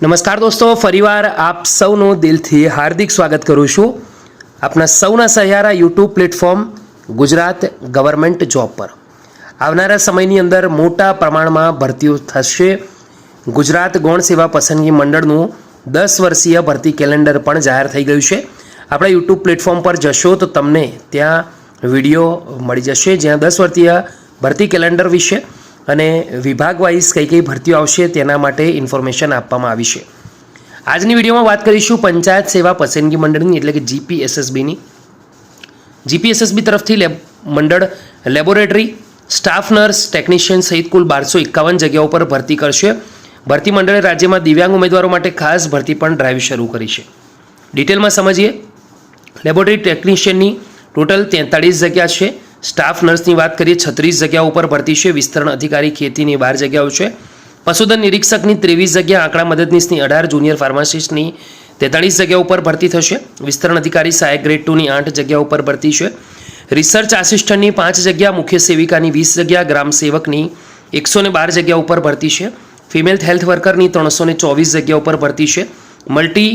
નમસ્કાર દોસ્તો, ફરીવાર આપ સૌનું દિલથી હાર્દિક સ્વાગત કરું છું આપના સૌના સહારા YouTube platform Gujarat government job પર। આવનારા સમયની અંદર મોટા પ્રમાણમાં ભરતીઓ થશે। ગુજરાત ગૌણ સેવા પસંદગી મંડળનું 10 વર્ષીય ભરતી કેલેન્ડર પણ જાહેર થઈ ગયું છે। આપણે યુટ્યુબ પ્લેટફોર્મ પર જશો તો તમને ત્યાં વિડીયો મળી જશે જ્યાં 10 વર્ષીય ભરતી કેલેન્ડર વિશે અને વિભાગ વાઇઝ કઈ ભરતીઓ આવશે તેના માટે ઇન્ફોર્મેશન આપવામાં આવી છે। આજની વિડીયોમાં વાત કરીશું પંચાયત સેવા પસંદગી મંડળની એટલે કે જીપીએસએસબીની। જીપીએસએસબી તરફથી મંડળ લેબોરેટરી સ્ટાફ નર્સ ટેકનિશિયન સહિત કુલ 1251 જગ્યાઓ પર ભરતી કરશે। ભરતી મંડળે રાજ્યમાં દિવ્યાંગ ઉમેદવારો માટે ખાસ ભરતી પણ ડ્રાઈવ શરૂ કરી છે। ડિટેલમાં સમજીએ। લેબોરેટરી ટેકનિશિયનની ટોટલ 43 જગ્યા છે। સ્ટાફ નર્સની વાત કરીએ 36 જગ્યાઓ ઉપર ભરતી છે। વિસ્તરણ અધિકારી ખેતીની 12 જગ્યાઓ છે। પશુધન નિરીક્ષકની 23 જગ્યા, આંકડા મદદનીશની 18, જુનિયર ફાર્માસિસ્ટની 43 જગ્યાઓ ઉપર ભરતી થશે। વિસ્તરણ અધિકારી સહાયક ગ્રેડ 2ની 8 જગ્યાઓ ઉપર ભરતી છે। રિસર્ચ આસિસ્ટન્ટની 5 જગ્યા, મુખ્ય સેવિકાની 20 જગ્યા, ગ્રામ સેવકની 112 જગ્યા ઉપર ભરતી છે। ફિમેલ હેલ્થ વર્કરની 324 જગ્યા ઉપર ભરતી છે। મલ્ટી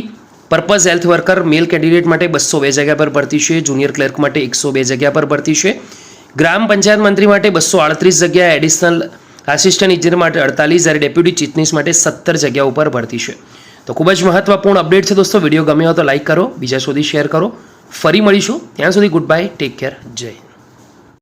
પર્પઝ હેલ્થ વર્કર મેલ કેન્ડિડેટ માટે 202 જગ્યા પર ભરતી છે। જુનિયર ક્લર્ક માટે 102 જગ્યા પર ભરતી છે। ગ્રામ પંચાયત મંત્રી માટે 238 જગ્યા, એડિશનલ આસિસ્ટન્ટ ઇજનેર માટે 48, જ્યારે ડેપ્યુટી ચીફનીસ માટે 17 જગ્યા ઉપર ભરતી છે। તો ખૂબ જ મહત્વપૂર્ણ અપડેટ છે દોસ્તો। વિડીયો ગમ્યો હોય તો લાઈક કરો, બીજા સુધી શેર કરો। ફરી મળીશું, ત્યાં સુધી ગુડ બાય, ટેક કેર, જય હિન્દ।